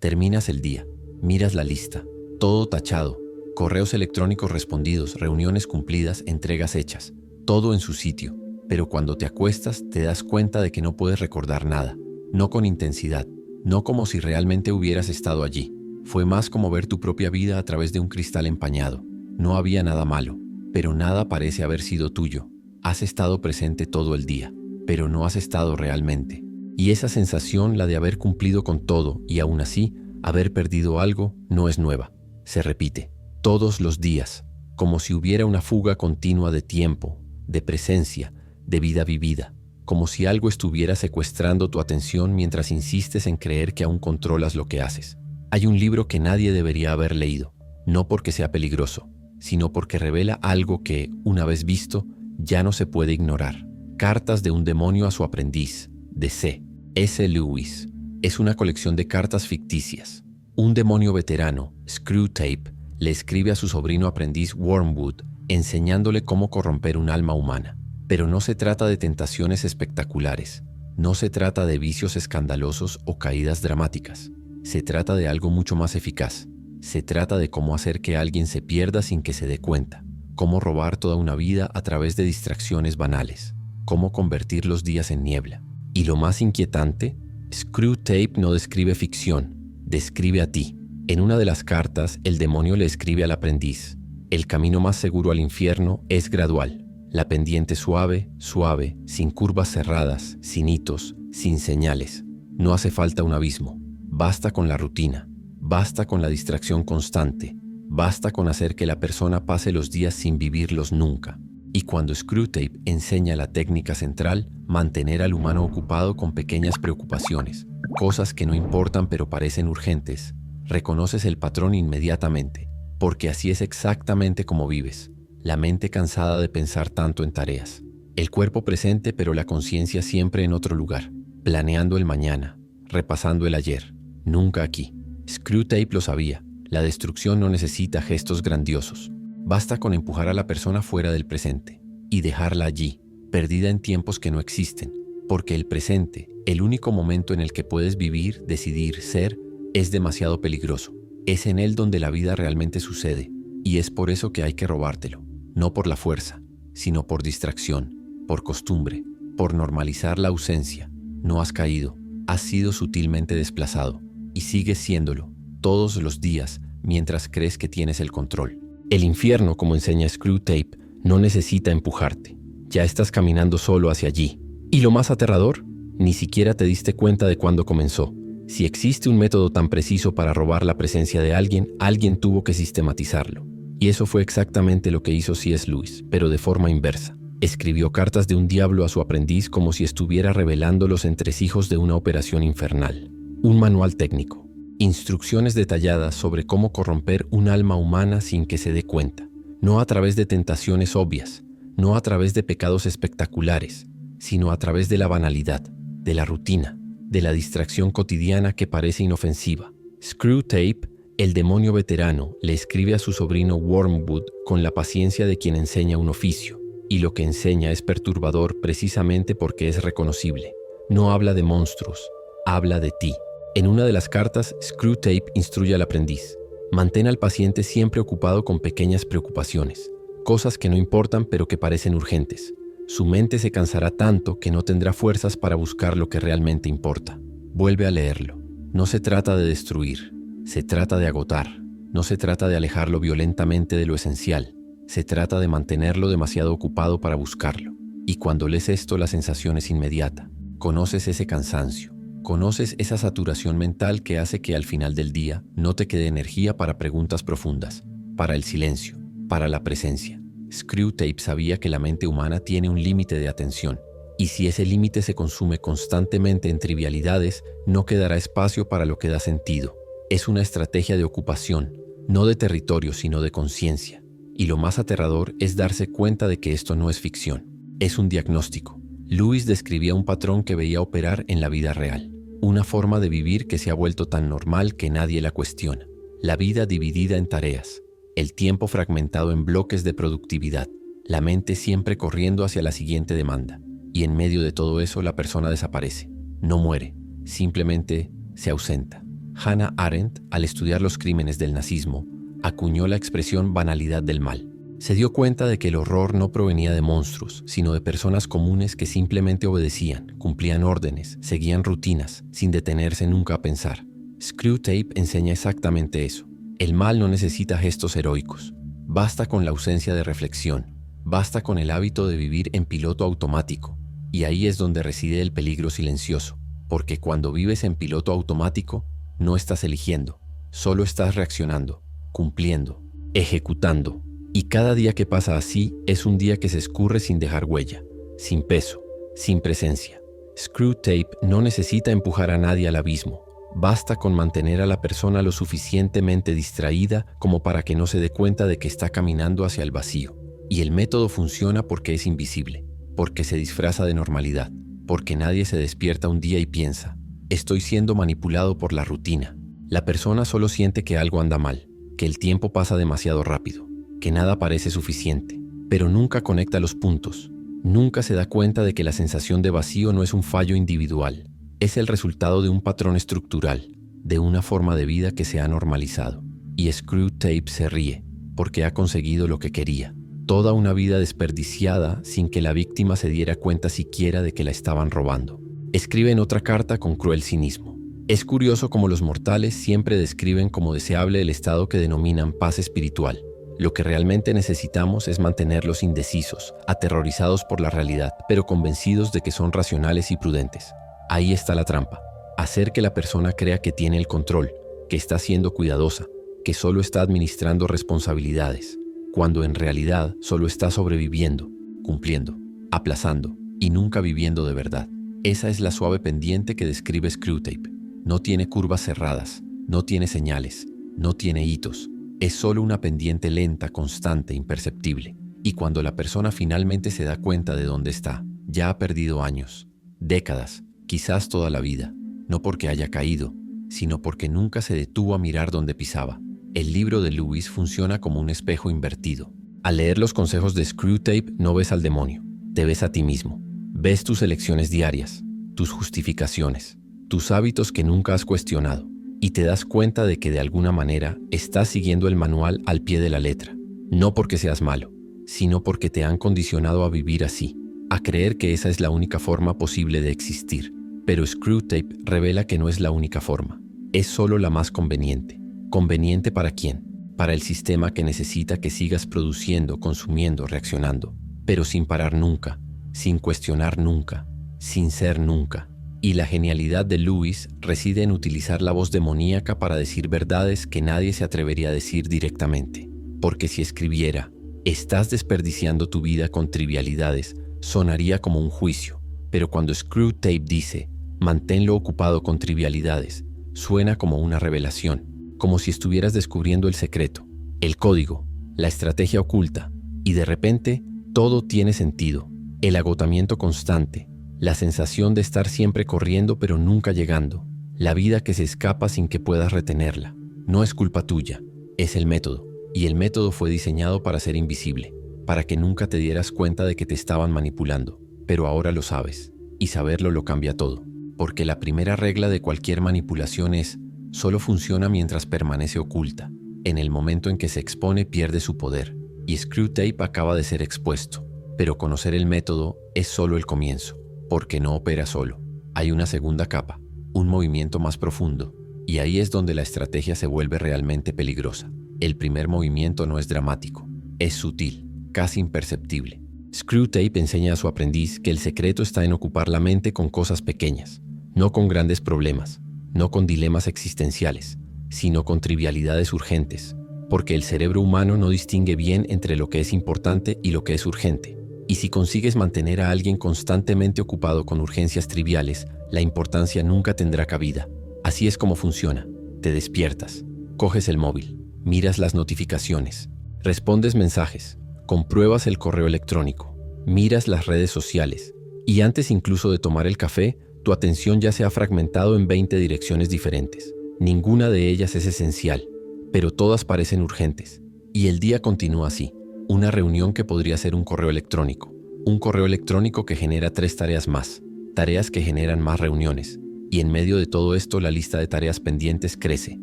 Terminas el día, miras la lista, todo tachado, correos electrónicos respondidos, reuniones cumplidas, entregas hechas, todo en su sitio. Pero cuando te acuestas te das cuenta de que no puedes recordar nada, no con intensidad, no como si realmente hubieras estado allí. Fue más como ver tu propia vida a través de un cristal empañado. No había nada malo, pero nada parece haber sido tuyo. Has estado presente todo el día, pero no has estado realmente. Y esa sensación, la de haber cumplido con todo y aún así haber perdido algo, no es nueva. Se repite todos los días, como si hubiera una fuga continua de tiempo, de presencia, de vida vivida, como si algo estuviera secuestrando tu atención mientras insistes en creer que aún controlas lo que haces. Hay un libro que nadie debería haber leído, no porque sea peligroso, sino porque revela algo que, una vez visto, ya no se puede ignorar. Cartas de un demonio a su aprendiz, de C.S. Lewis. Es una colección de cartas ficticias. Un demonio veterano, Screwtape, le escribe a su sobrino aprendiz Wormwood, enseñándole cómo corromper un alma humana. Pero no se trata de tentaciones espectaculares, no se trata de vicios escandalosos o caídas dramáticas. Se trata de algo mucho más eficaz. Se trata de cómo hacer que alguien se pierda sin que se dé cuenta, cómo robar toda una vida a través de distracciones banales, cómo convertir los días en niebla. Y lo más inquietante, Screwtape no describe ficción, describe a ti. En una de las cartas, el demonio le escribe al aprendiz: el camino más seguro al infierno es gradual. La pendiente suave, suave, sin curvas cerradas, sin hitos, sin señales. No hace falta un abismo. Basta con la rutina. Basta con la distracción constante. Basta con hacer que la persona pase los días sin vivirlos nunca. Y cuando Screwtape enseña la técnica central, mantener al humano ocupado con pequeñas preocupaciones, cosas que no importan pero parecen urgentes, reconoces el patrón inmediatamente, porque así es exactamente como vives. La mente cansada de pensar tanto en tareas. El cuerpo presente pero la conciencia siempre en otro lugar, planeando el mañana, repasando el ayer, nunca aquí. Screwtape lo sabía, la destrucción no necesita gestos grandiosos. Basta con empujar a la persona fuera del presente y dejarla allí, perdida en tiempos que no existen, porque el presente, el único momento en el que puedes vivir, decidir, ser, es demasiado peligroso. Es en él donde la vida realmente sucede, y es por eso que hay que robártelo. No por la fuerza, sino por distracción, por costumbre, por normalizar la ausencia. No has caído, has sido sutilmente desplazado, y sigues siéndolo, todos los días, mientras crees que tienes el control. El infierno, como enseña Screwtape, no necesita empujarte. Ya estás caminando solo hacia allí. Y lo más aterrador, ni siquiera te diste cuenta de cuándo comenzó. Si existe un método tan preciso para robar la presencia de alguien, alguien tuvo que sistematizarlo. Y eso fue exactamente lo que hizo C.S. Lewis, pero de forma inversa. Escribió cartas de un diablo a su aprendiz como si estuviera revelando los entresijos de una operación infernal. Un manual técnico. Instrucciones detalladas sobre cómo corromper un alma humana sin que se dé cuenta. No a través de tentaciones obvias, no a través de pecados espectaculares, sino a través de la banalidad, de la rutina, de la distracción cotidiana que parece inofensiva. Screwtape, el demonio veterano, le escribe a su sobrino Wormwood con la paciencia de quien enseña un oficio, y lo que enseña es perturbador precisamente porque es reconocible. No habla de monstruos, habla de ti. En una de las cartas, Screwtape instruye al aprendiz: mantén al paciente siempre ocupado con pequeñas preocupaciones, cosas que no importan pero que parecen urgentes. Su mente se cansará tanto que no tendrá fuerzas para buscar lo que realmente importa. Vuelve a leerlo. No se trata de destruir, se trata de agotar. No se trata de alejarlo violentamente de lo esencial, se trata de mantenerlo demasiado ocupado para buscarlo. Y cuando lees esto, la sensación es inmediata. Conoces ese cansancio. Conoces esa saturación mental que hace que al final del día no te quede energía para preguntas profundas, para el silencio, para la presencia. Screwtape sabía que la mente humana tiene un límite de atención, y si ese límite se consume constantemente en trivialidades, no quedará espacio para lo que da sentido. Es una estrategia de ocupación, no de territorio, sino de conciencia. Y lo más aterrador es darse cuenta de que esto no es ficción, es un diagnóstico. Lewis describía un patrón que veía operar en la vida real. Una forma de vivir que se ha vuelto tan normal que nadie la cuestiona. La vida dividida en tareas, el tiempo fragmentado en bloques de productividad, la mente siempre corriendo hacia la siguiente demanda. Y en medio de todo eso la persona desaparece. No muere, simplemente se ausenta. Hannah Arendt, al estudiar los crímenes del nazismo, acuñó la expresión banalidad del mal. Se dio cuenta de que el horror no provenía de monstruos, sino de personas comunes que simplemente obedecían, cumplían órdenes, seguían rutinas, sin detenerse nunca a pensar. Screwtape enseña exactamente eso. El mal no necesita gestos heroicos. Basta con la ausencia de reflexión. Basta con el hábito de vivir en piloto automático. Y ahí es donde reside el peligro silencioso. Porque cuando vives en piloto automático, no estás eligiendo. Solo estás reaccionando, cumpliendo, ejecutando. Y cada día que pasa así es un día que se escurre sin dejar huella, sin peso, sin presencia. Screwtape no necesita empujar a nadie al abismo. Basta con mantener a la persona lo suficientemente distraída como para que no se dé cuenta de que está caminando hacia el vacío. Y el método funciona porque es invisible, porque se disfraza de normalidad, porque nadie se despierta un día y piensa, estoy siendo manipulado por la rutina. La persona solo siente que algo anda mal, que el tiempo pasa demasiado rápido, que nada parece suficiente, pero nunca conecta los puntos. Nunca se da cuenta de que la sensación de vacío no es un fallo individual, es el resultado de un patrón estructural, de una forma de vida que se ha normalizado. Y Screwtape se ríe, porque ha conseguido lo que quería. Toda una vida desperdiciada sin que la víctima se diera cuenta siquiera de que la estaban robando. Escribe en otra carta con cruel cinismo. Es curioso cómo los mortales siempre describen como deseable el estado que denominan paz espiritual. Lo que realmente necesitamos es mantenerlos indecisos, aterrorizados por la realidad, pero convencidos de que son racionales y prudentes. Ahí está la trampa. Hacer que la persona crea que tiene el control, que está siendo cuidadosa, que solo está administrando responsabilidades, cuando en realidad solo está sobreviviendo, cumpliendo, aplazando y nunca viviendo de verdad. Esa es la suave pendiente que describe Screwtape. No tiene curvas cerradas, no tiene señales, no tiene hitos. Es solo una pendiente lenta, constante, imperceptible. Y cuando la persona finalmente se da cuenta de dónde está, ya ha perdido años, décadas, quizás toda la vida, no porque haya caído, sino porque nunca se detuvo a mirar dónde pisaba. El libro de Lewis funciona como un espejo invertido. Al leer los consejos de Screwtape no ves al demonio, te ves a ti mismo. Ves tus elecciones diarias, tus justificaciones, tus hábitos que nunca has cuestionado. Y te das cuenta de que de alguna manera estás siguiendo el manual al pie de la letra. No porque seas malo, sino porque te han condicionado a vivir así, a creer que esa es la única forma posible de existir. Pero Screwtape revela que no es la única forma. Es solo la más conveniente. ¿Conveniente para quién? Para el sistema que necesita que sigas produciendo, consumiendo, reaccionando, pero sin parar nunca, sin cuestionar nunca, sin ser nunca. Y la genialidad de Lewis reside en utilizar la voz demoníaca para decir verdades que nadie se atrevería a decir directamente. Porque si escribiera, estás desperdiciando tu vida con trivialidades, sonaría como un juicio. Pero cuando Screwtape dice, manténlo ocupado con trivialidades, suena como una revelación, como si estuvieras descubriendo el secreto, el código, la estrategia oculta, y de repente todo tiene sentido. El agotamiento constante, la sensación de estar siempre corriendo pero nunca llegando, la vida que se escapa sin que puedas retenerla. No es culpa tuya, es el método, y el método fue diseñado para ser invisible, para que nunca te dieras cuenta de que te estaban manipulando, pero ahora lo sabes, y saberlo lo cambia todo, porque la primera regla de cualquier manipulación es, solo funciona mientras permanece oculta. En el momento en que se expone pierde su poder, y Screwtape acaba de ser expuesto, pero conocer el método es solo el comienzo. Porque no opera solo. Hay una segunda capa, un movimiento más profundo, y ahí es donde la estrategia se vuelve realmente peligrosa. El primer movimiento no es dramático, es sutil, casi imperceptible. Screwtape enseña a su aprendiz que el secreto está en ocupar la mente con cosas pequeñas, no con grandes problemas, no con dilemas existenciales, sino con trivialidades urgentes, porque el cerebro humano no distingue bien entre lo que es importante y lo que es urgente. Y si consigues mantener a alguien constantemente ocupado con urgencias triviales, la importancia nunca tendrá cabida. Así es como funciona. Te despiertas, coges el móvil, miras las notificaciones, respondes mensajes, compruebas el correo electrónico, miras las redes sociales, y antes incluso de tomar el café, tu atención ya se ha fragmentado en 20 direcciones diferentes. Ninguna de ellas es esencial, pero todas parecen urgentes. Y el día continúa así. Una reunión que podría ser un correo electrónico que genera 3 tareas más, tareas que generan más reuniones, Y en medio de todo esto, la lista de tareas pendientes crece,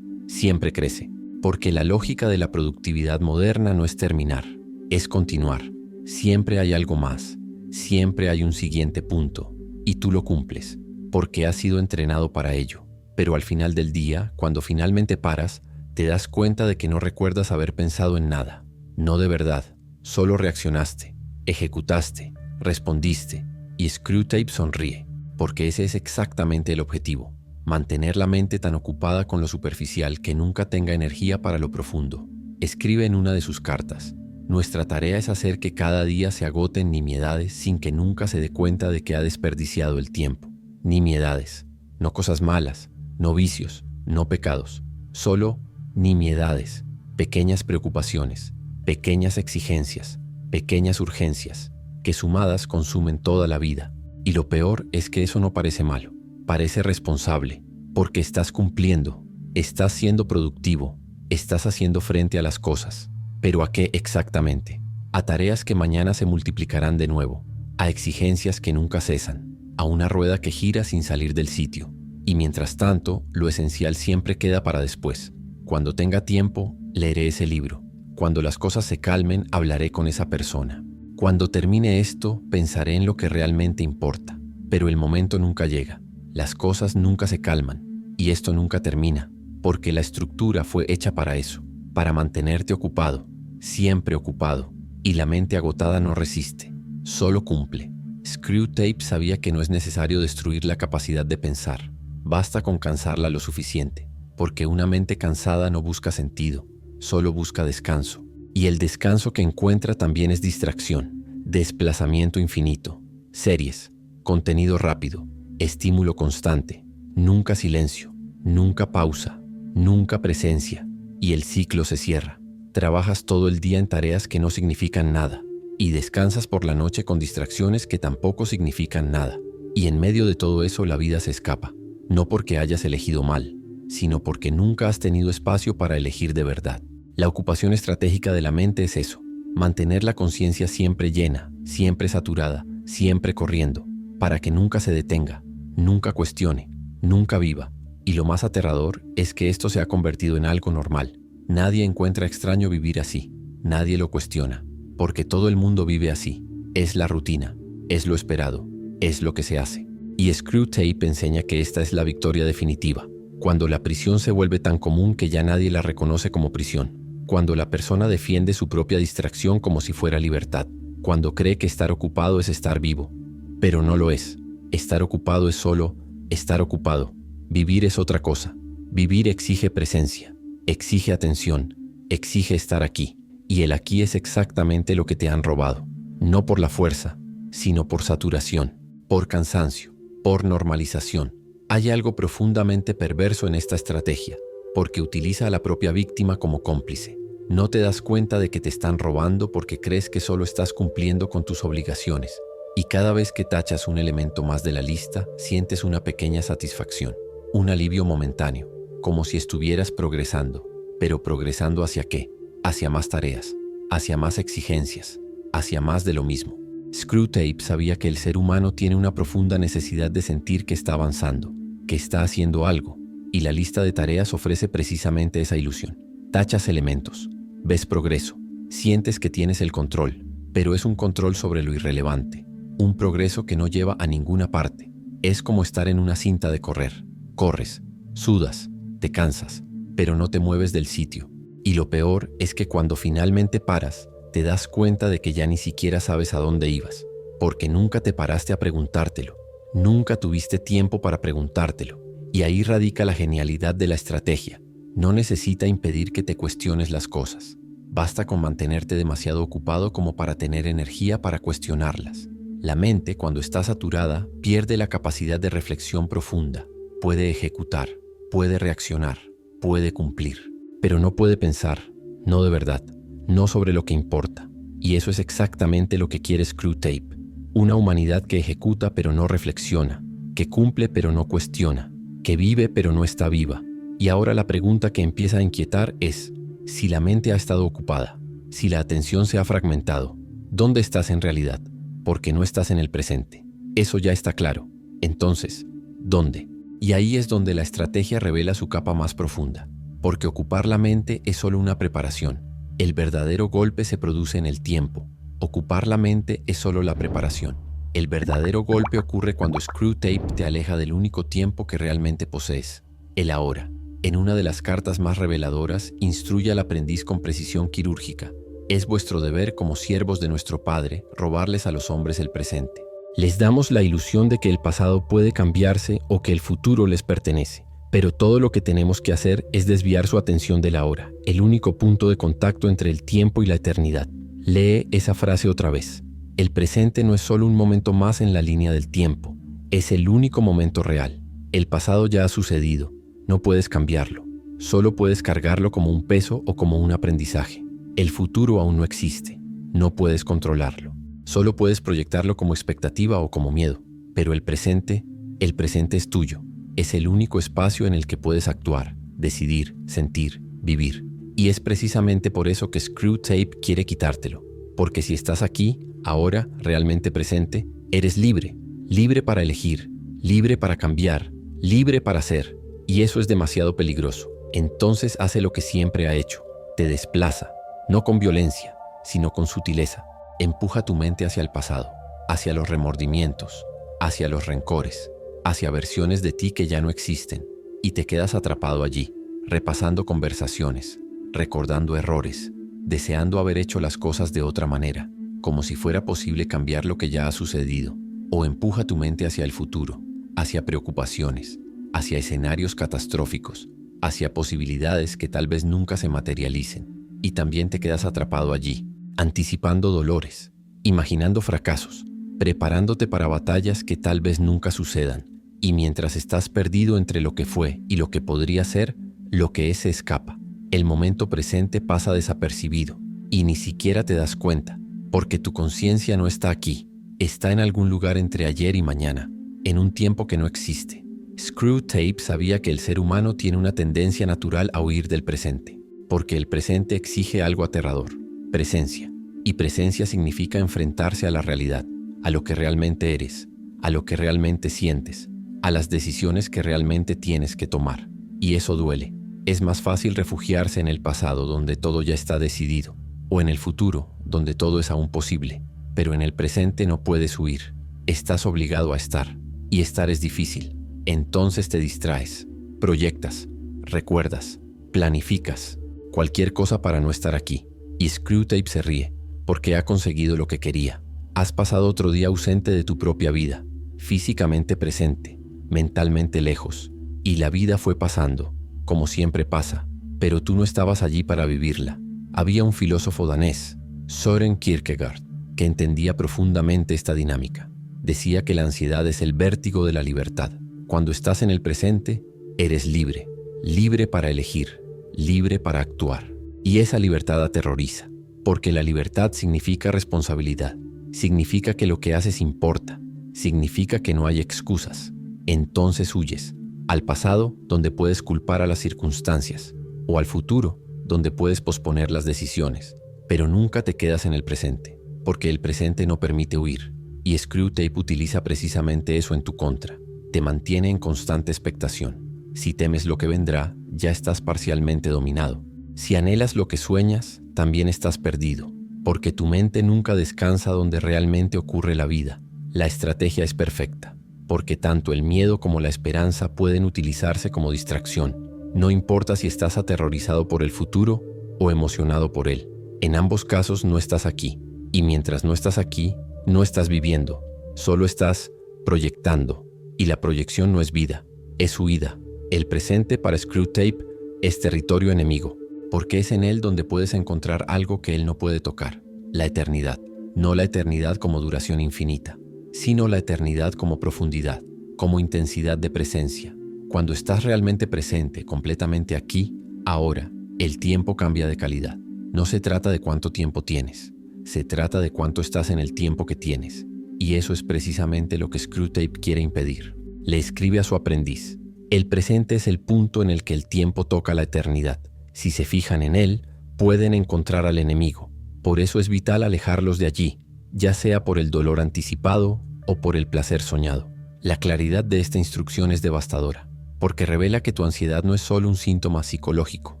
siempre crece, porque la lógica de la productividad moderna no es terminar, es continuar. Siempre hay algo más, siempre hay un siguiente punto, y tú lo cumples, porque has sido entrenado para ello. Pero al final del día, cuando finalmente paras, te das cuenta de que no recuerdas haber pensado en nada, no de verdad, solo reaccionaste, ejecutaste, respondiste, y Screwtape sonríe, porque ese es exactamente el objetivo, mantener la mente tan ocupada con lo superficial que nunca tenga energía para lo profundo. Escribe en una de sus cartas: nuestra tarea es hacer que cada día se agoten nimiedades sin que nunca se dé cuenta de que ha desperdiciado el tiempo. Nimiedades, no cosas malas, no vicios, no pecados, solo nimiedades, pequeñas preocupaciones, pequeñas exigencias, pequeñas urgencias, que sumadas consumen toda la vida. Y lo peor es que eso no parece malo, parece responsable, porque estás cumpliendo, estás siendo productivo, estás haciendo frente a las cosas. ¿Pero a qué exactamente? A tareas que mañana se multiplicarán de nuevo, a exigencias que nunca cesan, a una rueda que gira sin salir del sitio. Y mientras tanto, lo esencial siempre queda para después. Cuando tenga tiempo, leeré ese libro. Cuando las cosas se calmen, hablaré con esa persona. Cuando termine esto, pensaré en lo que realmente importa. Pero el momento nunca llega. Las cosas nunca se calman. Y esto nunca termina. Porque la estructura fue hecha para eso. Para mantenerte ocupado. Siempre ocupado. Y la mente agotada no resiste. Solo cumple. Screwtape sabía que no es necesario destruir la capacidad de pensar. Basta con cansarla lo suficiente. Porque una mente cansada no busca sentido. Solo busca descanso. Y el descanso que encuentra también es distracción, desplazamiento infinito, series, contenido rápido, estímulo constante, nunca silencio, nunca pausa, nunca presencia, y el ciclo se cierra. Trabajas todo el día en tareas que no significan nada, y descansas por la noche con distracciones que tampoco significan nada. Y en medio de todo eso la vida se escapa, no porque hayas elegido mal, sino porque nunca has tenido espacio para elegir de verdad. La ocupación estratégica de la mente es eso, mantener la conciencia siempre llena, siempre saturada, siempre corriendo, para que nunca se detenga, nunca cuestione, nunca viva. Y lo más aterrador es que esto se ha convertido en algo normal. Nadie encuentra extraño vivir así, nadie lo cuestiona, porque todo el mundo vive así. Es la rutina, es lo esperado, es lo que se hace. Y Screwtape enseña que esta es la victoria definitiva, cuando la prisión se vuelve tan común que ya nadie la reconoce como prisión. Cuando la persona defiende su propia distracción como si fuera libertad, cuando cree que estar ocupado es estar vivo, pero no lo es. Estar ocupado es solo estar ocupado. Vivir es otra cosa. Vivir exige presencia, exige atención, exige estar aquí. Y el aquí es exactamente lo que te han robado. No por la fuerza, sino por saturación, por cansancio, por normalización. Hay algo profundamente perverso en esta estrategia, porque utiliza a la propia víctima como cómplice. No te das cuenta de que te están robando porque crees que solo estás cumpliendo con tus obligaciones. Y cada vez que tachas un elemento más de la lista, sientes una pequeña satisfacción, un alivio momentáneo, como si estuvieras progresando. ¿Pero progresando hacia qué? Hacia más tareas, hacia más exigencias, hacia más de lo mismo. Screwtape sabía que el ser humano tiene una profunda necesidad de sentir que está avanzando, que está haciendo algo, y la lista de tareas ofrece precisamente esa ilusión. Tachas elementos, ves progreso, sientes que tienes el control, pero es un control sobre lo irrelevante, un progreso que no lleva a ninguna parte. Es como estar en una cinta de correr. Corres, sudas, te cansas, pero no te mueves del sitio. Y lo peor es que cuando finalmente paras, te das cuenta de que ya ni siquiera sabes a dónde ibas, porque nunca te paraste a preguntártelo, nunca tuviste tiempo para preguntártelo. Y ahí radica la genialidad de la estrategia. No necesita impedir que te cuestiones las cosas. Basta con mantenerte demasiado ocupado como para tener energía para cuestionarlas. La mente, cuando está saturada, pierde la capacidad de reflexión profunda. Puede ejecutar, puede reaccionar, puede cumplir, pero no puede pensar, no de verdad, no sobre lo que importa. Y eso es exactamente lo que quiere Screwtape. Una humanidad que ejecuta pero no reflexiona, que cumple pero no cuestiona, que vive pero no está viva. Y ahora la pregunta que empieza a inquietar es, si la mente ha estado ocupada, si la atención se ha fragmentado, ¿dónde estás en realidad? Porque no estás en el presente. Eso ya está claro. Entonces, ¿dónde? Y ahí es donde la estrategia revela su capa más profunda, porque ocupar la mente es solo una preparación. El verdadero golpe se produce en el tiempo. Ocupar la mente es solo la preparación. El verdadero golpe ocurre cuando Screwtape te aleja del único tiempo que realmente posees, el ahora. En una de las cartas más reveladoras, instruye al aprendiz con precisión quirúrgica. Es vuestro deber como siervos de nuestro Padre robarles a los hombres el presente. Les damos la ilusión de que el pasado puede cambiarse o que el futuro les pertenece. Pero todo lo que tenemos que hacer es desviar su atención del ahora, el único punto de contacto entre el tiempo y la eternidad. Lee esa frase otra vez. El presente no es solo un momento más en la línea del tiempo, es el único momento real. El pasado ya ha sucedido, no puedes cambiarlo, solo puedes cargarlo como un peso o como un aprendizaje. El futuro aún no existe, no puedes controlarlo, solo puedes proyectarlo como expectativa o como miedo, pero el presente es tuyo. Es el único espacio en el que puedes actuar, decidir, sentir, vivir. Y es precisamente por eso que Screwtape quiere quitártelo. Porque si estás aquí, ahora, realmente presente, eres libre. Libre para elegir, libre para cambiar, libre para ser. Y eso es demasiado peligroso. Entonces hace lo que siempre ha hecho. Te desplaza, no con violencia, sino con sutileza. Empuja tu mente hacia el pasado, hacia los remordimientos, hacia los rencores, hacia versiones de ti que ya no existen, y te quedas atrapado allí, repasando conversaciones, recordando errores, deseando haber hecho las cosas de otra manera, como si fuera posible cambiar lo que ya ha sucedido. O empuja tu mente hacia el futuro, hacia preocupaciones, hacia escenarios catastróficos, hacia posibilidades que tal vez nunca se materialicen, y también te quedas atrapado allí, anticipando dolores, imaginando fracasos, preparándote para batallas que tal vez nunca sucedan. Y mientras estás perdido entre lo que fue y lo que podría ser, lo que es se escapa. El momento presente pasa desapercibido y ni siquiera te das cuenta, porque tu conciencia no está aquí, está en algún lugar entre ayer y mañana, en un tiempo que no existe. Screwtape sabía que el ser humano tiene una tendencia natural a huir del presente, porque el presente exige algo aterrador, presencia. Y presencia significa enfrentarse a la realidad, a lo que realmente eres, a lo que realmente sientes, a las decisiones que realmente tienes que tomar. Y eso duele. Es más fácil refugiarse en el pasado, donde todo ya está decidido, o en el futuro, donde todo es aún posible. Pero en el presente no puedes huir. Estás obligado a estar, y estar es difícil. Entonces te distraes, proyectas, recuerdas, planificas, cualquier cosa para no estar aquí. Y Screwtape se ríe, porque ha conseguido lo que quería. Has pasado otro día ausente de tu propia vida, físicamente presente, mentalmente lejos, y la vida fue pasando, como siempre pasa, pero tú no estabas allí para vivirla. Había un filósofo danés, Søren Kierkegaard, que entendía profundamente esta dinámica. Decía que la ansiedad es el vértigo de la libertad. Cuando estás en el presente, eres libre, libre para elegir, libre para actuar. Y esa libertad aterroriza, porque la libertad significa responsabilidad, significa que lo que haces importa, significa que no hay excusas. Entonces huyes, al pasado, donde puedes culpar a las circunstancias, o al futuro, donde puedes posponer las decisiones, pero nunca te quedas en el presente, porque el presente no permite huir, y Screwtape utiliza precisamente eso en tu contra, te mantiene en constante expectación. Si temes lo que vendrá, ya estás parcialmente dominado. Si anhelas lo que sueñas, también estás perdido, porque tu mente nunca descansa donde realmente ocurre la vida. La estrategia es perfecta, porque tanto el miedo como la esperanza pueden utilizarse como distracción. No importa si estás aterrorizado por el futuro o emocionado por él. En ambos casos no estás aquí, y mientras no estás aquí, no estás viviendo, solo estás proyectando, y la proyección no es vida, es huida. El presente para Screwtape es territorio enemigo, porque es en él donde puedes encontrar algo que él no puede tocar, la eternidad. No la eternidad como duración infinita, sino la eternidad como profundidad, como intensidad de presencia. Cuando estás realmente presente, completamente aquí, ahora, el tiempo cambia de calidad. No se trata de cuánto tiempo tienes, se trata de cuánto estás en el tiempo que tienes. Y eso es precisamente lo que Screwtape quiere impedir. Le escribe a su aprendiz: el presente es el punto en el que el tiempo toca la eternidad. Si se fijan en él, pueden encontrar al enemigo. Por eso es vital alejarlos de allí, ya sea por el dolor anticipado o por el placer soñado. La claridad de esta instrucción es devastadora, porque revela que tu ansiedad no es solo un síntoma psicológico,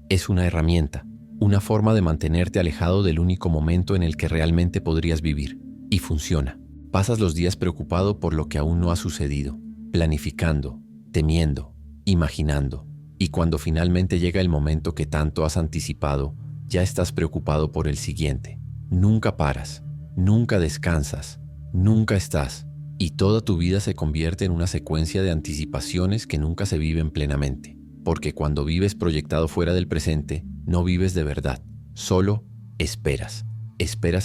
es una herramienta, una forma de mantenerte alejado del único momento en el que realmente podrías vivir. Y funciona. Pasas los días preocupado por lo que aún no ha sucedido, planificando, temiendo, imaginando, y cuando finalmente llega el momento que tanto has anticipado, ya estás preocupado por el siguiente. Nunca paras, nunca descansas, nunca estás, y toda tu vida se convierte en una secuencia de anticipaciones que nunca se viven plenamente, porque cuando vives proyectado fuera del presente, no vives de verdad, solo esperas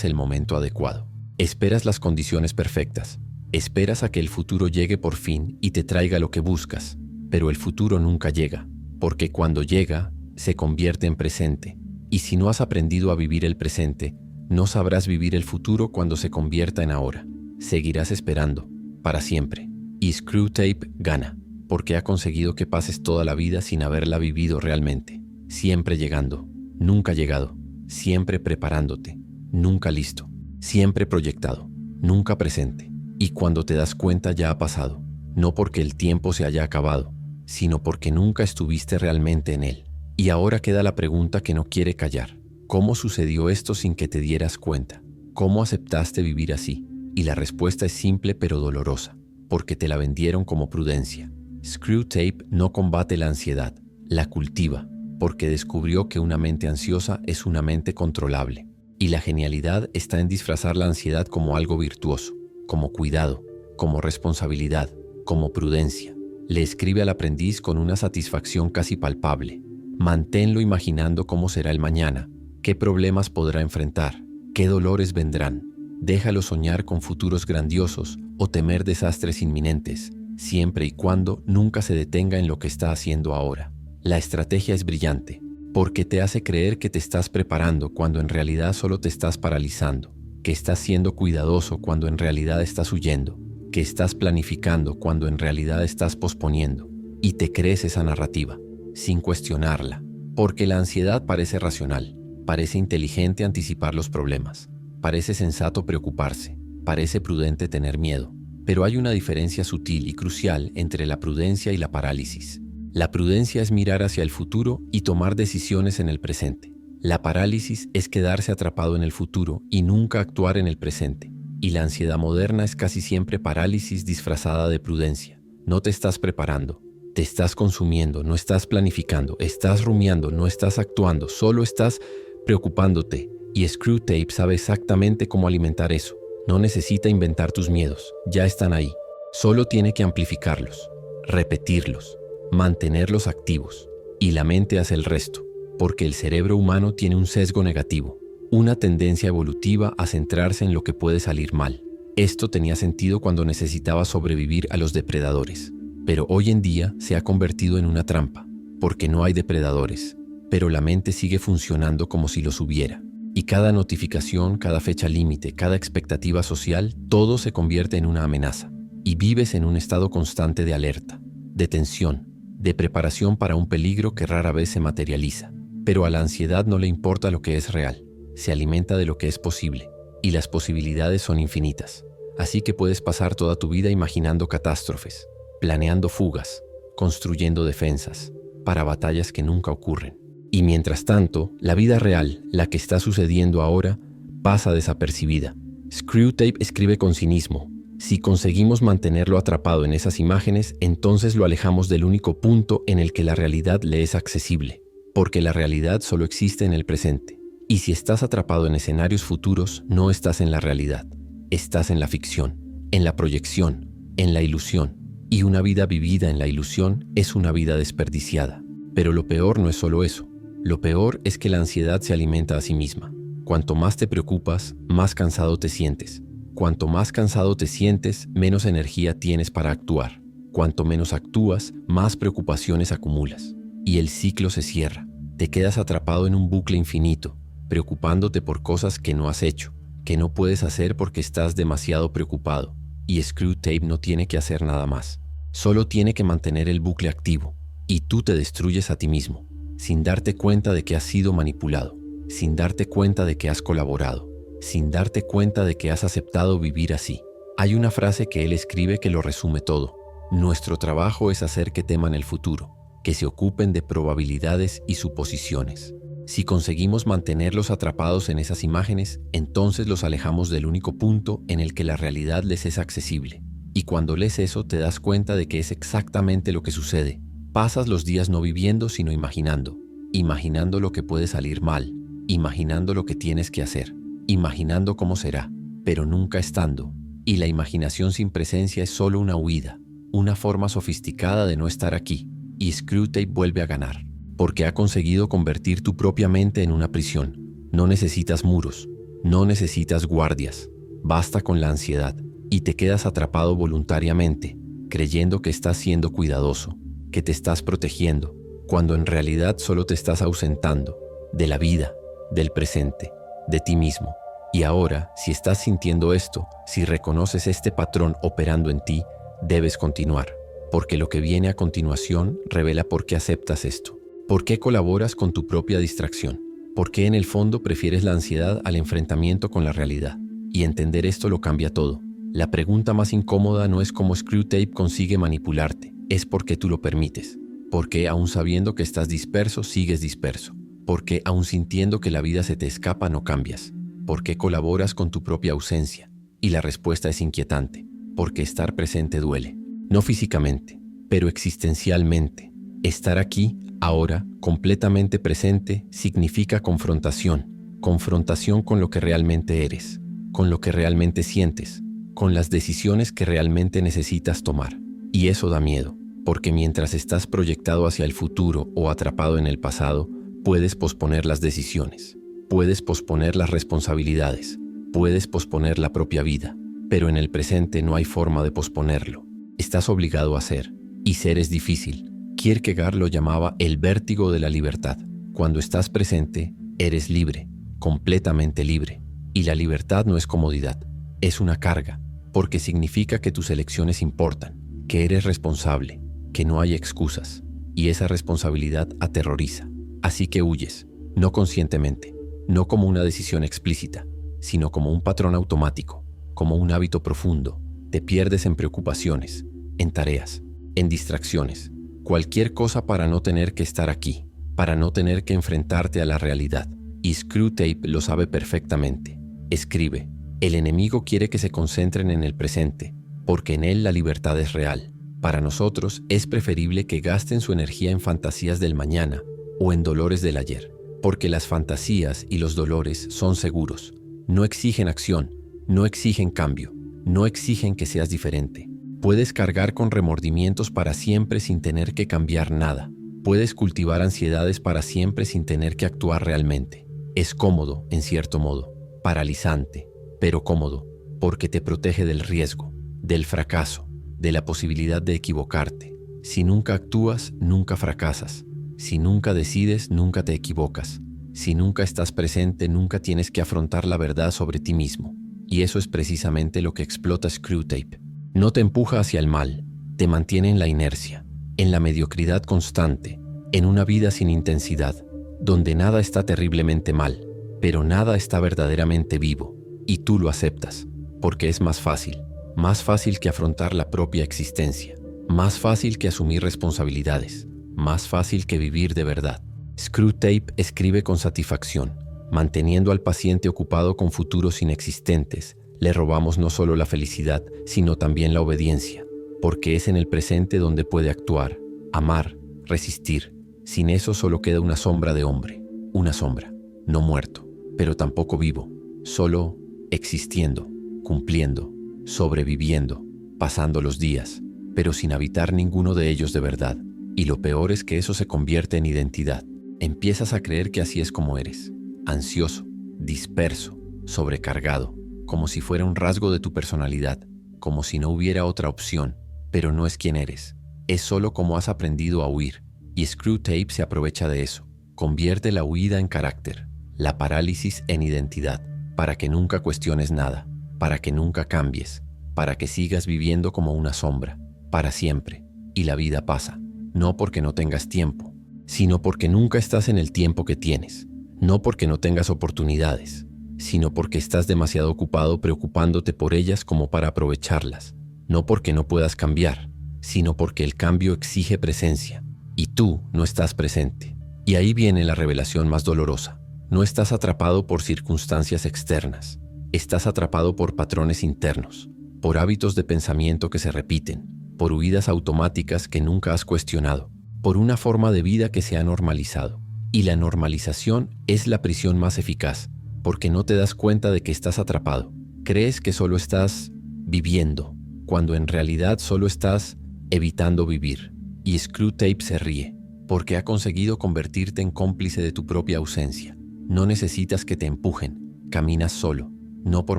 el momento adecuado, esperas las condiciones perfectas, esperas a que el futuro llegue por fin y te traiga lo que buscas, pero el futuro nunca llega, porque cuando llega, se convierte en presente, y si no has aprendido a vivir el presente, no sabrás vivir el futuro cuando se convierta en ahora. Seguirás esperando, para siempre. Y Screwtape gana, porque ha conseguido que pases toda la vida sin haberla vivido realmente. Siempre llegando, nunca llegado. Siempre preparándote, nunca listo. Siempre proyectado, nunca presente. Y cuando te das cuenta ya ha pasado, no porque el tiempo se haya acabado, sino porque nunca estuviste realmente en él. Y ahora queda la pregunta que no quiere callar. ¿Cómo sucedió esto sin que te dieras cuenta? ¿Cómo aceptaste vivir así? Y la respuesta es simple pero dolorosa, porque te la vendieron como prudencia. Screwtape no combate la ansiedad, la cultiva, porque descubrió que una mente ansiosa es una mente controlable. Y la genialidad está en disfrazar la ansiedad como algo virtuoso, como cuidado, como responsabilidad, como prudencia. Le escribe al aprendiz con una satisfacción casi palpable. Manténlo imaginando cómo será el mañana, qué problemas podrá enfrentar, qué dolores vendrán. Déjalo soñar con futuros grandiosos o temer desastres inminentes, siempre y cuando nunca se detenga en lo que está haciendo ahora. La estrategia es brillante, porque te hace creer que te estás preparando cuando en realidad solo te estás paralizando, que estás siendo cuidadoso cuando en realidad estás huyendo, que estás planificando cuando en realidad estás posponiendo, y te crees esa narrativa, sin cuestionarla, porque la ansiedad parece racional, parece inteligente anticipar los problemas, parece sensato preocuparse, parece prudente tener miedo, pero hay una diferencia sutil y crucial entre la prudencia y la parálisis. La prudencia es mirar hacia el futuro y tomar decisiones en el presente. La parálisis es quedarse atrapado en el futuro y nunca actuar en el presente. Y la ansiedad moderna es casi siempre parálisis disfrazada de prudencia. No te estás preparando, te estás consumiendo, no estás planificando, estás rumiando, no estás actuando, solo estás preocupándote. Y Screwtape sabe exactamente cómo alimentar eso. No necesita inventar tus miedos, ya están ahí. Solo tiene que amplificarlos, repetirlos, mantenerlos activos. Y la mente hace el resto, porque el cerebro humano tiene un sesgo negativo, una tendencia evolutiva a centrarse en lo que puede salir mal. Esto tenía sentido cuando necesitaba sobrevivir a los depredadores, pero hoy en día se ha convertido en una trampa, porque no hay depredadores, pero la mente sigue funcionando como si los hubiera. Y cada notificación, cada fecha límite, cada expectativa social, todo se convierte en una amenaza. Y vives en un estado constante de alerta, de tensión, de preparación para un peligro que rara vez se materializa. Pero a la ansiedad no le importa lo que es real, se alimenta de lo que es posible, y las posibilidades son infinitas. Así que puedes pasar toda tu vida imaginando catástrofes, planeando fugas, construyendo defensas, para batallas que nunca ocurren. Y mientras tanto, la vida real, la que está sucediendo ahora, pasa desapercibida. Screwtape escribe con cinismo: si conseguimos mantenerlo atrapado en esas imágenes, entonces lo alejamos del único punto en el que la realidad le es accesible, porque la realidad solo existe en el presente. Y si estás atrapado en escenarios futuros, no estás en la realidad, estás en la ficción, en la proyección, en la ilusión. Y una vida vivida en la ilusión es una vida desperdiciada. Pero lo peor no es solo eso. Lo peor es que la ansiedad se alimenta a sí misma. Cuanto más te preocupas, más cansado te sientes. Cuanto más cansado te sientes, menos energía tienes para actuar. Cuanto menos actúas, más preocupaciones acumulas. Y el ciclo se cierra. Te quedas atrapado en un bucle infinito, preocupándote por cosas que no has hecho, que no puedes hacer porque estás demasiado preocupado. Y Screwtape no tiene que hacer nada más. Solo tiene que mantener el bucle activo. Y tú te destruyes a ti mismo, sin darte cuenta de que has sido manipulado, sin darte cuenta de que has colaborado, sin darte cuenta de que has aceptado vivir así. Hay una frase que él escribe que lo resume todo. Nuestro trabajo es hacer que teman el futuro, que se ocupen de probabilidades y suposiciones. Si conseguimos mantenerlos atrapados en esas imágenes, entonces los alejamos del único punto en el que la realidad les es accesible. Y cuando lees eso, te das cuenta de que es exactamente lo que sucede. Pasas los días no viviendo, sino imaginando. Imaginando lo que puede salir mal. Imaginando lo que tienes que hacer. Imaginando cómo será, pero nunca estando. Y la imaginación sin presencia es solo una huida, una forma sofisticada de no estar aquí. Y Screwtape vuelve a ganar, porque ha conseguido convertir tu propia mente en una prisión. No necesitas muros, no necesitas guardias. Basta con la ansiedad. Y te quedas atrapado voluntariamente, creyendo que estás siendo cuidadoso, que te estás protegiendo, cuando en realidad solo te estás ausentando de la vida, del presente, de ti mismo. Y ahora, si estás sintiendo esto, si reconoces este patrón operando en ti, debes continuar, porque lo que viene a continuación revela por qué aceptas esto, por qué colaboras con tu propia distracción, por qué en el fondo prefieres la ansiedad al enfrentamiento con la realidad. Y entender esto lo cambia todo. La pregunta más incómoda no es cómo Screwtape consigue manipularte, es por qué tú lo permites. ¿Por qué, aún sabiendo que estás disperso, sigues disperso? ¿Por qué, aún sintiendo que la vida se te escapa, no cambias? ¿Por qué colaboras con tu propia ausencia? Y la respuesta es inquietante, porque estar presente duele. No físicamente, pero existencialmente. Estar aquí, ahora, completamente presente, significa confrontación. Confrontación con lo que realmente eres, con lo que realmente sientes, con las decisiones que realmente necesitas tomar. Y eso da miedo, porque mientras estás proyectado hacia el futuro o atrapado en el pasado, puedes posponer las decisiones, puedes posponer las responsabilidades, puedes posponer la propia vida, pero en el presente no hay forma de posponerlo. Estás obligado a ser, y ser es difícil. Kierkegaard lo llamaba el vértigo de la libertad. Cuando estás presente, eres libre, completamente libre. Y la libertad no es comodidad, es una carga, porque significa que tus elecciones importan, que eres responsable, que no hay excusas, y esa responsabilidad aterroriza. Así que huyes, no conscientemente, no como una decisión explícita, sino como un patrón automático, como un hábito profundo. Te pierdes en preocupaciones, en tareas, en distracciones, cualquier cosa para no tener que estar aquí, para no tener que enfrentarte a la realidad. Y Screwtape lo sabe perfectamente. Escribe: el enemigo quiere que se concentren en el presente, porque en él la libertad es real. Para nosotros es preferible que gasten su energía en fantasías del mañana o en dolores del ayer, porque las fantasías y los dolores son seguros. No exigen acción, no exigen cambio, no exigen que seas diferente. Puedes cargar con remordimientos para siempre sin tener que cambiar nada. Puedes cultivar ansiedades para siempre sin tener que actuar realmente. Es cómodo, en cierto modo, paralizante, pero cómodo, porque te protege del riesgo, del fracaso, de la posibilidad de equivocarte. Si nunca actúas, nunca fracasas. Si nunca decides, nunca te equivocas. Si nunca estás presente, nunca tienes que afrontar la verdad sobre ti mismo. Y eso es precisamente lo que explota Screwtape. No te empuja hacia el mal, te mantiene en la inercia, en la mediocridad constante, en una vida sin intensidad, donde nada está terriblemente mal, pero nada está verdaderamente vivo. Y tú lo aceptas, porque es más fácil que afrontar la propia existencia, más fácil que asumir responsabilidades, más fácil que vivir de verdad. Screwtape escribe con satisfacción. Manteniendo al paciente ocupado con futuros inexistentes, le robamos no solo la felicidad, sino también la obediencia, porque es en el presente donde puede actuar, amar, resistir. Sin eso solo queda una sombra de hombre, una sombra, no muerto, pero tampoco vivo, solo existiendo, cumpliendo, sobreviviendo, pasando los días, pero sin habitar ninguno de ellos de verdad. Y lo peor es que eso se convierte en identidad. Empiezas a creer que así es como eres, ansioso, disperso, sobrecargado, como si fuera un rasgo de tu personalidad, como si no hubiera otra opción, pero no es quien eres, es solo como has aprendido a huir. Y Screwtape se aprovecha de eso, convierte la huida en carácter, la parálisis en identidad, para que nunca cuestiones nada, para que nunca cambies, para que sigas viviendo como una sombra, para siempre. Y la vida pasa, no porque no tengas tiempo, sino porque nunca estás en el tiempo que tienes, no porque no tengas oportunidades, sino porque estás demasiado ocupado preocupándote por ellas como para aprovecharlas, no porque no puedas cambiar, sino porque el cambio exige presencia, y tú no estás presente. Y ahí viene la revelación más dolorosa. No estás atrapado por circunstancias externas, estás atrapado por patrones internos, por hábitos de pensamiento que se repiten, por huidas automáticas que nunca has cuestionado, por una forma de vida que se ha normalizado. Y la normalización es la prisión más eficaz, porque no te das cuenta de que estás atrapado. Crees que solo estás viviendo, cuando en realidad solo estás evitando vivir. Y Screwtape se ríe, porque ha conseguido convertirte en cómplice de tu propia ausencia. No necesitas que te empujen, caminas solo, no por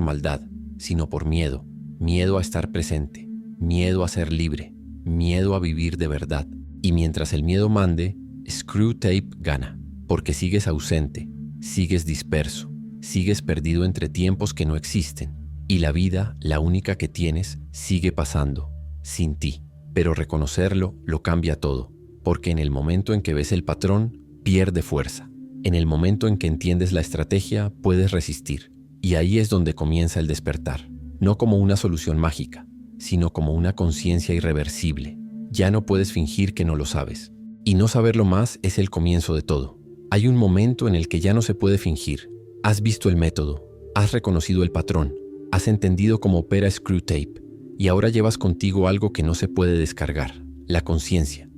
maldad, sino por miedo. Miedo a estar presente, miedo a ser libre, miedo a vivir de verdad. Y mientras el miedo mande, Screwtape gana, porque sigues ausente, sigues disperso, sigues perdido entre tiempos que no existen, y la vida, la única que tienes, sigue pasando, sin ti. Pero reconocerlo lo cambia todo, porque en el momento en que ves el patrón, pierde fuerza. En el momento en que entiendes la estrategia, puedes resistir. Y ahí es donde comienza el despertar, no como una solución mágica, sino como una conciencia irreversible. Ya no puedes fingir que no lo sabes. Y no saberlo más es el comienzo de todo. Hay un momento en el que ya no se puede fingir. Has visto el método, has reconocido el patrón, has entendido cómo opera Screwtape, y ahora llevas contigo algo que no se puede descargar, la conciencia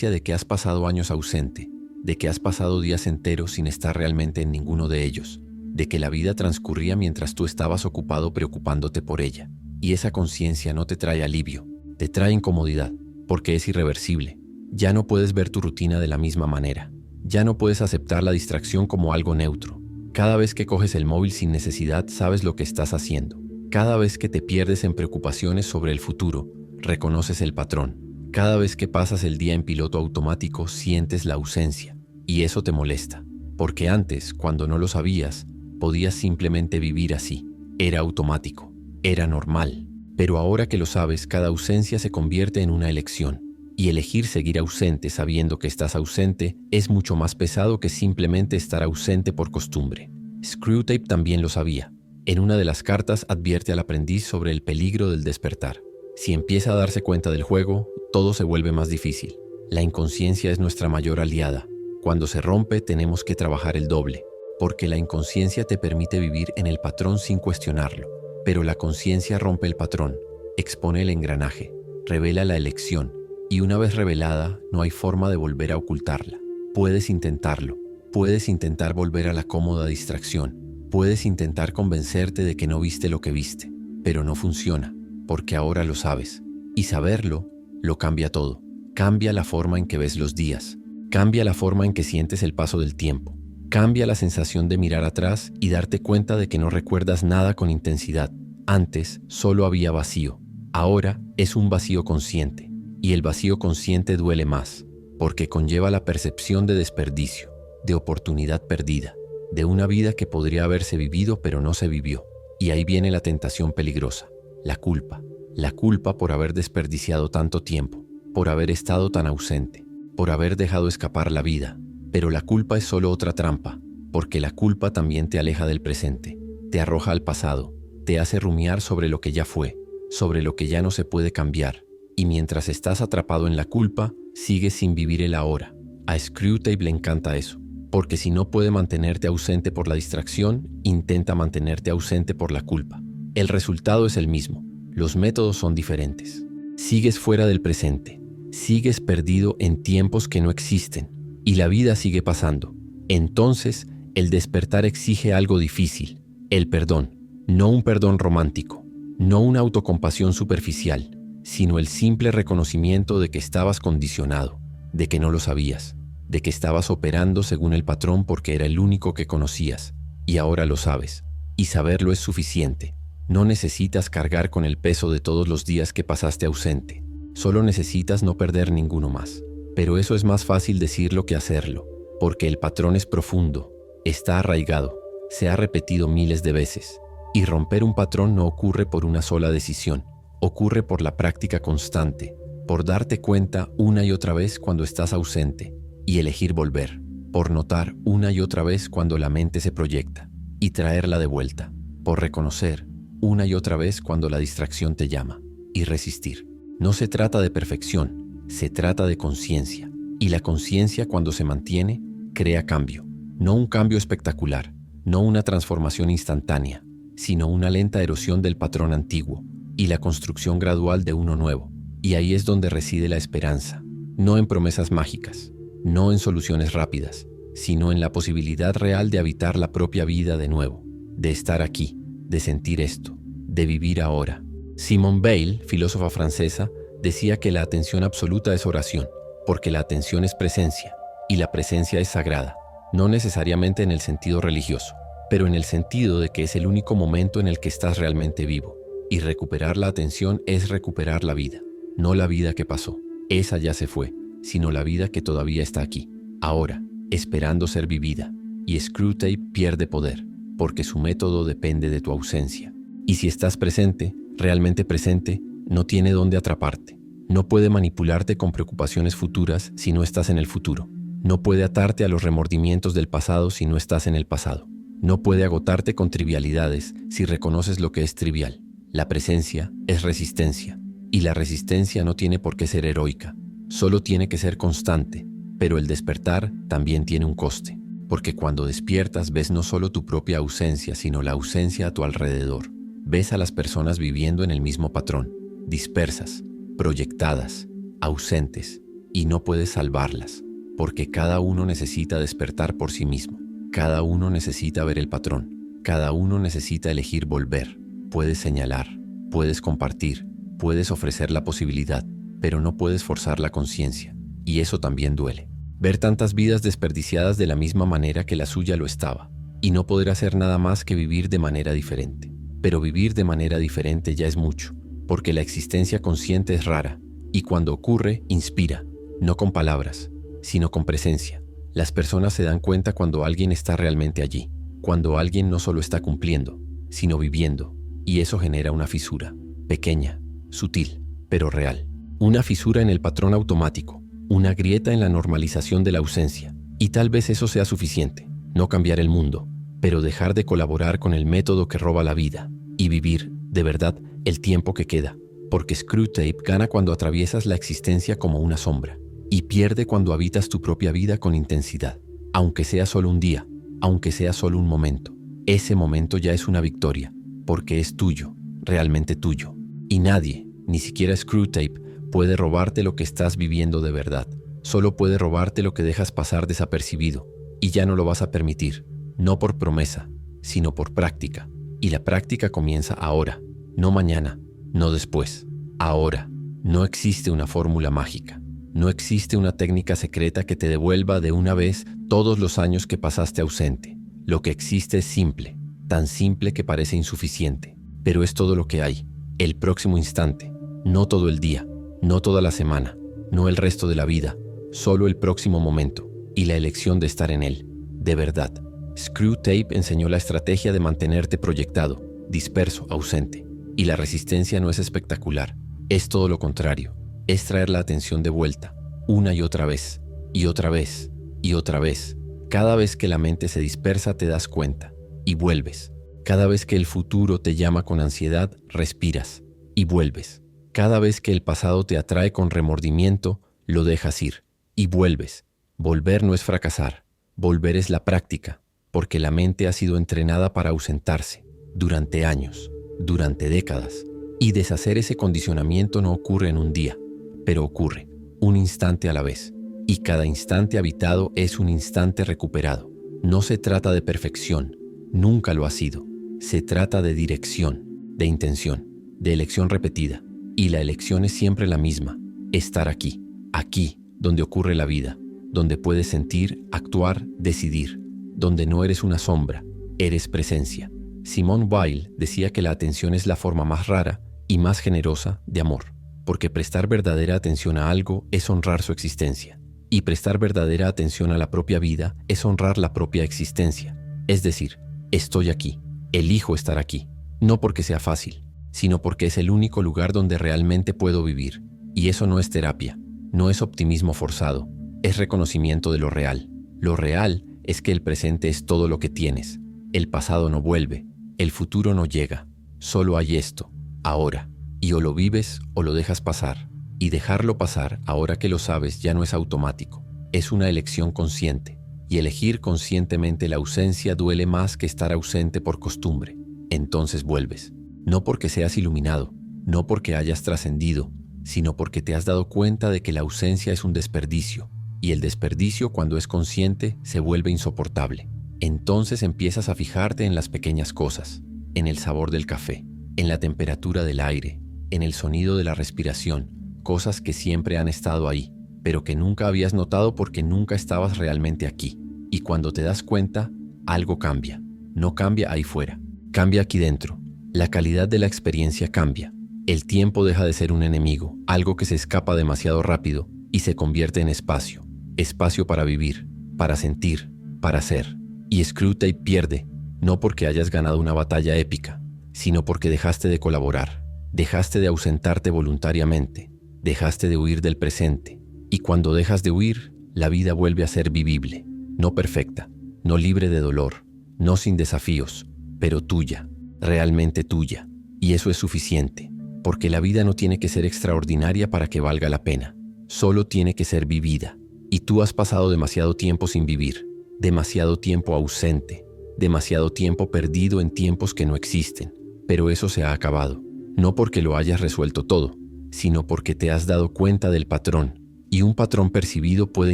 de que has pasado años ausente, de que has pasado días enteros sin estar realmente en ninguno de ellos, de que la vida transcurría mientras tú estabas ocupado preocupándote por ella. Y esa conciencia no te trae alivio, te trae incomodidad, porque es irreversible. Ya no puedes ver tu rutina de la misma manera, ya no puedes aceptar la distracción como algo neutro. Cada vez que coges el móvil sin necesidad, sabes lo que estás haciendo. Cada vez que te pierdes en preocupaciones sobre el futuro, reconoces el patrón. Cada vez que pasas el día en piloto automático, sientes la ausencia. Y eso te molesta, porque antes, cuando no lo sabías, podías simplemente vivir así. Era automático, era normal. Pero ahora que lo sabes, cada ausencia se convierte en una elección. Y elegir seguir ausente sabiendo que estás ausente es mucho más pesado que simplemente estar ausente por costumbre. Screwtape también lo sabía. En una de las cartas advierte al aprendiz sobre el peligro del despertar. Si empieza a darse cuenta del juego, todo se vuelve más difícil. La inconsciencia es nuestra mayor aliada. Cuando se rompe, tenemos que trabajar el doble, porque la inconsciencia te permite vivir en el patrón sin cuestionarlo. Pero la conciencia rompe el patrón, expone el engranaje, revela la elección, y una vez revelada, no hay forma de volver a ocultarla. Puedes intentarlo, puedes intentar volver a la cómoda distracción, puedes intentar convencerte de que no viste lo que viste, pero no funciona, porque ahora lo sabes. Y saberlo, lo cambia todo. Cambia la forma en que ves los días, cambia la forma en que sientes el paso del tiempo, cambia la sensación de mirar atrás y darte cuenta de que no recuerdas nada con intensidad. Antes solo había vacío, ahora es un vacío consciente, y el vacío consciente duele más, porque conlleva la percepción de desperdicio, de oportunidad perdida, de una vida que podría haberse vivido pero no se vivió. Y ahí viene la tentación peligrosa, la culpa por haber desperdiciado tanto tiempo, por haber estado tan ausente, por haber dejado escapar la vida. Pero la culpa es solo otra trampa, porque la culpa también te aleja del presente, te arroja al pasado, te hace rumiar sobre lo que ya fue, sobre lo que ya no se puede cambiar. Y mientras estás atrapado en la culpa, sigues sin vivir el ahora. A Screwtape le encanta eso, porque si no puede mantenerte ausente por la distracción, intenta mantenerte ausente por la culpa. El resultado es el mismo, los métodos son diferentes. Sigues fuera del presente, sigues perdido en tiempos que no existen, y la vida sigue pasando. Entonces, el despertar exige algo difícil, el perdón. No un perdón romántico, no una autocompasión superficial, sino el simple reconocimiento de que estabas condicionado, de que no lo sabías, de que estabas operando según el patrón porque era el único que conocías, y ahora lo sabes. Y saberlo es suficiente. No necesitas cargar con el peso de todos los días que pasaste ausente. Solo necesitas no perder ninguno más. Pero eso es más fácil decirlo que hacerlo, porque el patrón es profundo, está arraigado, se ha repetido miles de veces. Y romper un patrón no ocurre por una sola decisión, ocurre por la práctica constante, por darte cuenta una y otra vez cuando estás ausente y elegir volver, por notar una y otra vez cuando la mente se proyecta y traerla de vuelta, por reconocer una y otra vez cuando la distracción te llama y resistir. No se trata de perfección, se trata de conciencia. Y la conciencia, cuando se mantiene, crea cambio. No un cambio espectacular, no una transformación instantánea, sino una lenta erosión del patrón antiguo y la construcción gradual de uno nuevo. Y ahí es donde reside la esperanza, no en promesas mágicas, no en soluciones rápidas, sino en la posibilidad real de habitar la propia vida de nuevo, de estar aquí, de sentir esto, de vivir ahora. Simone Weil, filósofa francesa, decía que la atención absoluta es oración, porque la atención es presencia, y la presencia es sagrada, no necesariamente en el sentido religioso, pero en el sentido de que es el único momento en el que estás realmente vivo, y recuperar la atención es recuperar la vida, no la vida que pasó, esa ya se fue, sino la vida que todavía está aquí, ahora, esperando ser vivida, y Screwtape pierde poder, porque su método depende de tu ausencia. Y si estás presente, realmente presente, no tiene dónde atraparte. No puede manipularte con preocupaciones futuras si no estás en el futuro. No puede atarte a los remordimientos del pasado si no estás en el pasado. No puede agotarte con trivialidades si reconoces lo que es trivial. La presencia es resistencia, y la resistencia no tiene por qué ser heroica. Solo tiene que ser constante, pero el despertar también tiene un coste, porque cuando despiertas ves no solo tu propia ausencia, sino la ausencia a tu alrededor. Ves a las personas viviendo en el mismo patrón, dispersas, proyectadas, ausentes, y no puedes salvarlas, porque cada uno necesita despertar por sí mismo. Cada uno necesita ver el patrón. Cada uno necesita elegir volver. Puedes señalar, puedes compartir, puedes ofrecer la posibilidad, pero no puedes forzar la conciencia, y eso también duele. Ver tantas vidas desperdiciadas de la misma manera que la suya lo estaba, y no poder hacer nada más que vivir de manera diferente. Pero vivir de manera diferente ya es mucho, porque la existencia consciente es rara, y cuando ocurre, inspira, no con palabras, sino con presencia. Las personas se dan cuenta cuando alguien está realmente allí, cuando alguien no solo está cumpliendo, sino viviendo, y eso genera una fisura, pequeña, sutil, pero real. Una fisura en el patrón automático, una grieta en la normalización de la ausencia, y tal vez eso sea suficiente, no cambiar el mundo, pero dejar de colaborar con el método que roba la vida, y vivir, de verdad, el tiempo que queda, porque Screwtape gana cuando atraviesas la existencia como una sombra, y pierde cuando habitas tu propia vida con intensidad, aunque sea solo un día, aunque sea solo un momento. Ese momento ya es una victoria, porque es tuyo, realmente tuyo, y nadie, ni siquiera Screwtape, puede robarte lo que estás viviendo de verdad. Solo puede robarte lo que dejas pasar desapercibido, y ya no lo vas a permitir, no por promesa, sino por práctica. Y la práctica comienza ahora, no mañana, no después, ahora. No existe una fórmula mágica, no existe una técnica secreta que te devuelva de una vez todos los años que pasaste ausente. Lo que existe es simple, tan simple que parece insuficiente, pero es todo lo que hay, el próximo instante, no todo el día, no toda la semana, no el resto de la vida, solo el próximo momento y la elección de estar en él, de verdad. Screwtape enseñó la estrategia de mantenerte proyectado, disperso, ausente. Y la resistencia no es espectacular, es todo lo contrario. Es traer la atención de vuelta, una y otra vez, y otra vez, y otra vez. Cada vez que la mente se dispersa te das cuenta, y vuelves. Cada vez que el futuro te llama con ansiedad, respiras, y vuelves. Cada vez que el pasado te atrae con remordimiento, lo dejas ir, y vuelves. Volver no es fracasar, volver es la práctica, porque la mente ha sido entrenada para ausentarse, durante años, durante décadas, y deshacer ese condicionamiento no ocurre en un día, pero ocurre un instante a la vez, y cada instante habitado es un instante recuperado. No se trata de perfección, nunca lo ha sido, se trata de dirección, de intención, de elección repetida, y la elección es siempre la misma, estar aquí, aquí, donde ocurre la vida, donde puedes sentir, actuar, decidir, donde no eres una sombra, eres presencia. Simone Weil decía que la atención es la forma más rara y más generosa de amor, porque prestar verdadera atención a algo es honrar su existencia, y prestar verdadera atención a la propia vida es honrar la propia existencia. Es decir, estoy aquí, elijo estar aquí, no porque sea fácil, sino porque es el único lugar donde realmente puedo vivir. Y eso no es terapia, no es optimismo forzado, es reconocimiento de lo real. Lo real es que el presente es todo lo que tienes. El pasado no vuelve, el futuro no llega, solo hay esto, ahora. Y o lo vives o lo dejas pasar. Y dejarlo pasar, ahora que lo sabes, ya no es automático. Es una elección consciente. Y elegir conscientemente la ausencia duele más que estar ausente por costumbre. Entonces vuelves. No porque seas iluminado, no porque hayas trascendido, sino porque te has dado cuenta de que la ausencia es un desperdicio. Y el desperdicio, cuando es consciente, se vuelve insoportable. Entonces empiezas a fijarte en las pequeñas cosas, en el sabor del café, en la temperatura del aire, en el sonido de la respiración, cosas que siempre han estado ahí, pero que nunca habías notado porque nunca estabas realmente aquí. Y cuando te das cuenta, algo cambia. No cambia ahí fuera, cambia aquí dentro. La calidad de la experiencia cambia. El tiempo deja de ser un enemigo, algo que se escapa demasiado rápido y se convierte en espacio. Espacio para vivir, para sentir, para ser. Y Screwtape pierde, no porque hayas ganado una batalla épica, sino porque dejaste de colaborar, dejaste de ausentarte voluntariamente, dejaste de huir del presente. Y cuando dejas de huir, la vida vuelve a ser vivible, no perfecta, no libre de dolor, no sin desafíos, pero tuya, realmente tuya. Y eso es suficiente, porque la vida no tiene que ser extraordinaria para que valga la pena, solo tiene que ser vivida. Y tú has pasado demasiado tiempo sin vivir, demasiado tiempo ausente, demasiado tiempo perdido en tiempos que no existen, pero eso se ha acabado, no porque lo hayas resuelto todo, sino porque te has dado cuenta del patrón, y un patrón percibido puede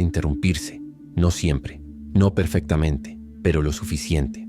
interrumpirse, no siempre, no perfectamente, pero lo suficiente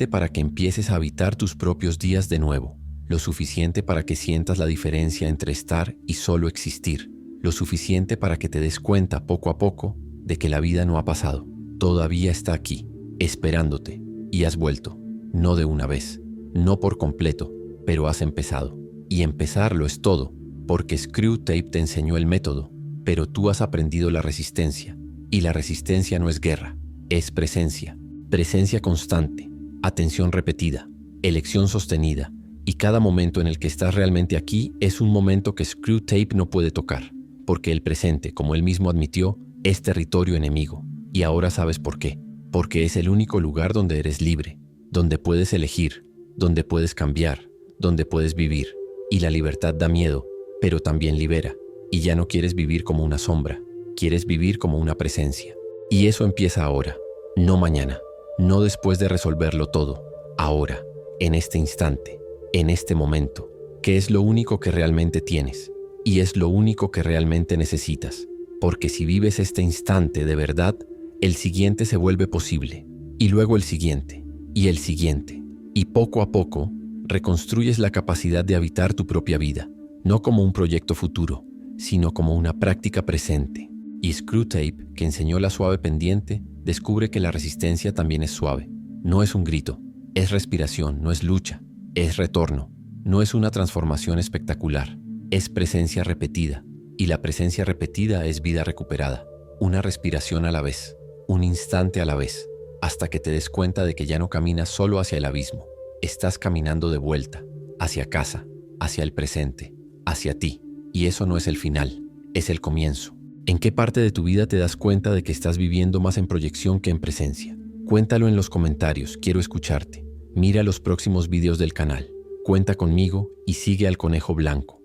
para que empieces a habitar tus propios días de nuevo, lo suficiente para que sientas la diferencia entre estar y solo existir, lo suficiente para que te des cuenta poco a poco de que la vida no ha pasado, todavía está aquí, esperándote, y has vuelto, no de una vez, no por completo, pero has empezado. Y empezar lo es todo, porque Screwtape te enseñó el método, pero tú has aprendido la resistencia, y la resistencia no es guerra, es presencia, presencia constante, atención repetida, elección sostenida, y cada momento en el que estás realmente aquí es un momento que Screwtape no puede tocar, porque el presente, como él mismo admitió, es territorio enemigo. Y ahora sabes por qué. Porque es el único lugar donde eres libre, donde puedes elegir, donde puedes cambiar, donde puedes vivir. Y la libertad da miedo, pero también libera. Y ya no quieres vivir como una sombra, quieres vivir como una presencia. Y eso empieza ahora, no mañana, no después de resolverlo todo. Ahora, en este instante, en este momento, que es lo único que realmente tienes. Y es lo único que realmente necesitas, porque si vives este instante de verdad, el siguiente se vuelve posible, y luego el siguiente, y poco a poco reconstruyes la capacidad de habitar tu propia vida, no como un proyecto futuro, sino como una práctica presente. Y Screwtape, que enseñó la suave pendiente, descubre que la resistencia también es suave. No es un grito, es respiración, no es lucha, es retorno, no es una transformación espectacular. Es presencia repetida, y la presencia repetida es vida recuperada, una respiración a la vez, un instante a la vez, hasta que te des cuenta de que ya no caminas solo hacia el abismo, estás caminando de vuelta, hacia casa, hacia el presente, hacia ti, y eso no es el final, es el comienzo. ¿En qué parte de tu vida te das cuenta de que estás viviendo más en proyección que en presencia? Cuéntalo en los comentarios, quiero escucharte. Mira los próximos videos del canal, cuenta conmigo y sigue al Conejo Blanco.